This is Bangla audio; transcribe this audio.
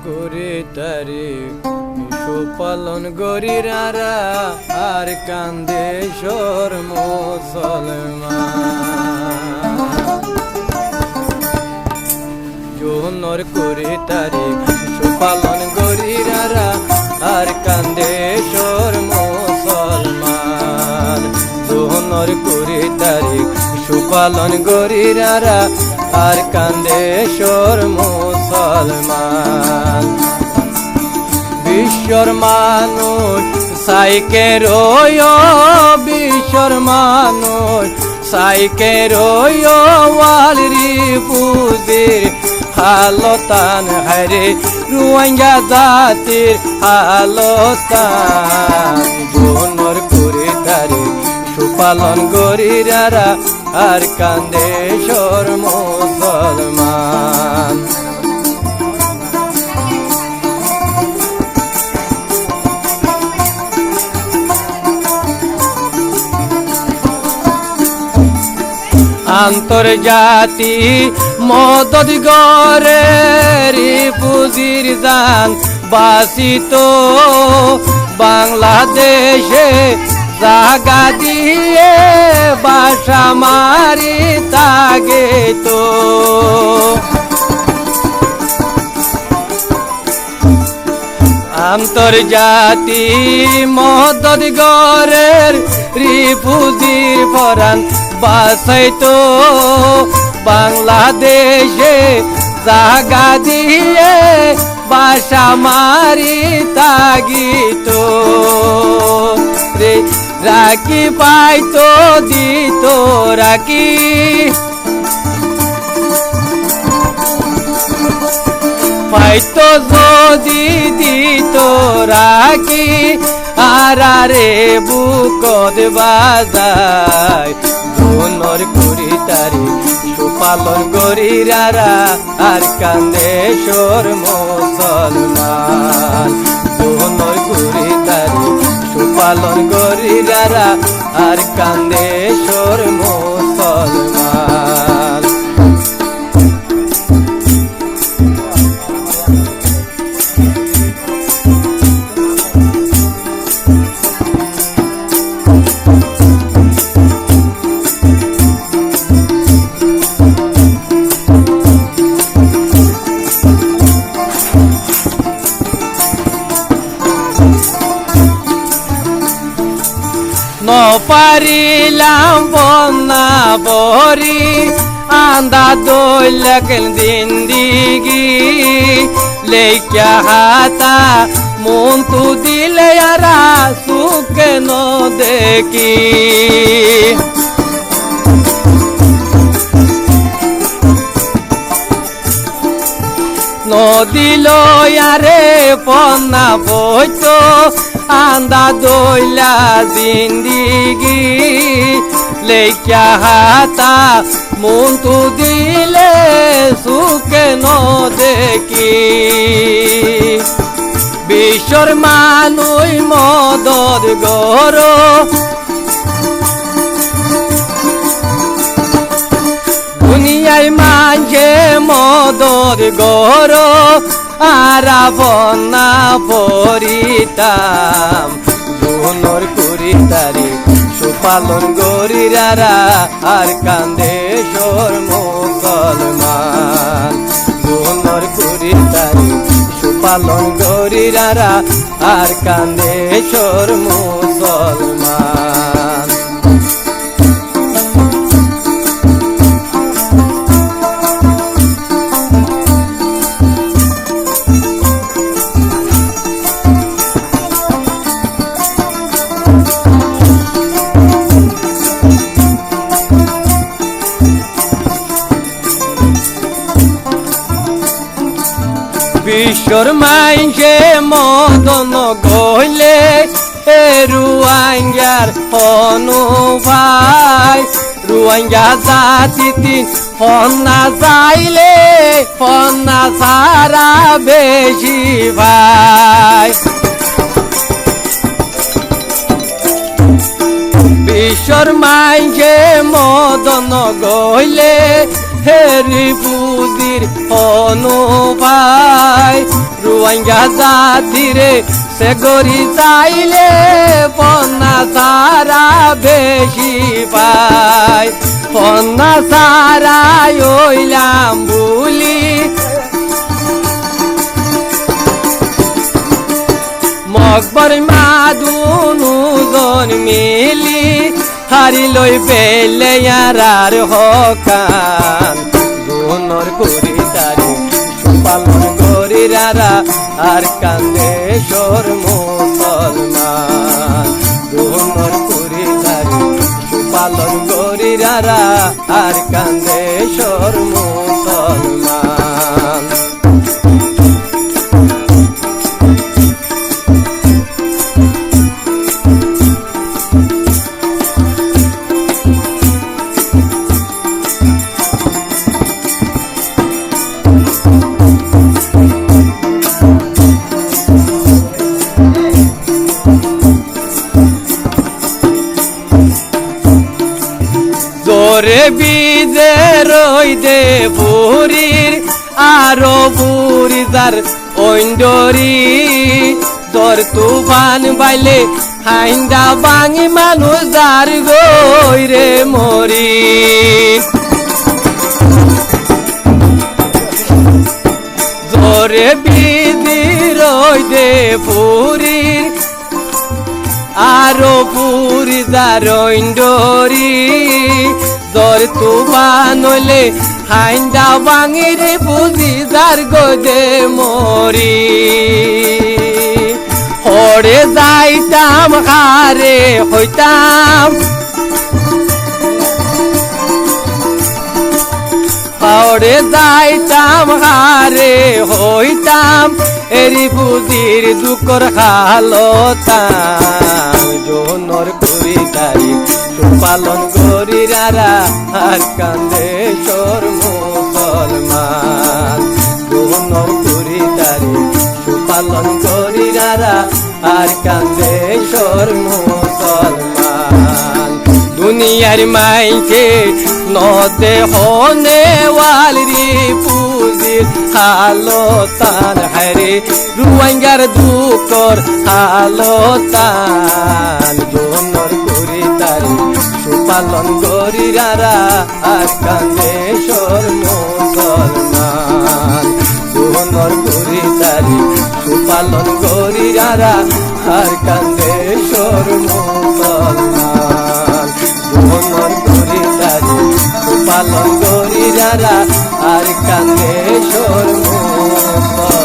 করে তারিখ সুপালন গরিরারা আর কান্দেশ্বর মুসলমান জোহর করে তারিখ সুপালন গরিরারা আর কান্দেশ্বর মুসলমান জোহর করে তারিখ সুপালন গরিরারা আর কান্দেশ্বর মুসলমান বিশ্বর মানুষ সাইকে রয় বিশ্বর মানুষ সাইকে রয় ওয়ালরি পুজির হালতান হরে রোহিঙ্গা জাতির হালতান জোহর করে তারে সুপালন গরিরারা আর কান্দেশ্বর মুসলমান আন্তর্জাতি মদদ গরে পুজির জান বাসিত বাংলাদেশে জাগা দিয়ে বাসা মারি তাগে তো আন্তর্জাতি মদদ গরের রিফুজির ফরান বাসাইতো বাংলাদেশে জাগা দিয়ে বাসা মারি তাগিত রে রাখি পাইতো দিত রাখি পাইতো যদি দিত রাখি আরে বুকদ বাজায় জোহর করি তারি সুপালন গরিরারা আর কান্দেশ্বর মুসলমান জোহর করি তারি সুপালন গরিরারা আর কান্দেশ্বর মুসলমান পারিলাম বন্যা বরি আন্দা দোলকেন জিন্দিগি লেখা হাতা মন তু দিলে আরা সুখে ন দেখি নদিল আরে পন্না বইতো আন্দা দইলা জিন্দিগি লেখা হাতা মন তু দিলে সুখে ন দেখি বিশ্বর মানুষ মদদ গর দুনিয়ায় মাঝে মদদ গর আরা বন্যা পরিতাম জোহর করি তারি সুপালন গরিরারা আর কান্দেশ্বর মুসলমান জোহর করি তারি সুপালন গরিরারা আর কান্দেশ্বর মুসলমান বিশ্বর মাইকে মদন গইলে রুয়াঙ্গার হনু ভাই রুয়াঙ্গা জাতি হন্না যাইলে হন্না সারা বেশি ভাই বিশ্বর মাইকে মদন গইলে হেরি পুজির হনু ভাই রুয়াঙ্গা জাতিরে সে গরি চাইলে পন্না সারা বেশি পাই পন্না সারা ওইলাম বুলি মকবর মাদুনু জন মিলি হারি লই পেলে আর হকান দুনর করি তারি সুপালন করি রারা আর কান্দে সর মুসলমান দুনর করি তারি সুপালন করি রারা আর কান্দে সর মুসলমান জোরে বিজে রই দে বুড়ির আরো বুড়ি যার ওইন্ডরি দর তুফান বাইলে হাইন্দা বাঙি মানুষ যার গই রে মরি জোরে বিজি রই দে বুড়ির আরো পুরি দারইন্ডরি দর তুফান হইলে হাইন্দা বাঙির পুজি যার গদে মরি হরে যাইতাম হারে হইতাম হরে যাইতাম হারে হইতাম এরি পুজির দুকর হালতাম জোনর করি তারি সুপালন করি রারা আর কান্দে সর মুসলমান জোনর করি তারি সুপালন করি রারা আর কান্দে সর মুসলমান দুনিয়ার মাইকে নদে হনে ওয়ালরি পুজির হালতান হারে রুয়াঙ্গার দুকর হালতান জোনর করি তারি সুপালন করি রারা আর কান্দে সর মুসলমান জোনর করি তারি সুপালন করি রারা আর কান্দে সর মুসলমান জোনর করি তারি সুপালন করি রারা আর কান্দে সর মুসলমান।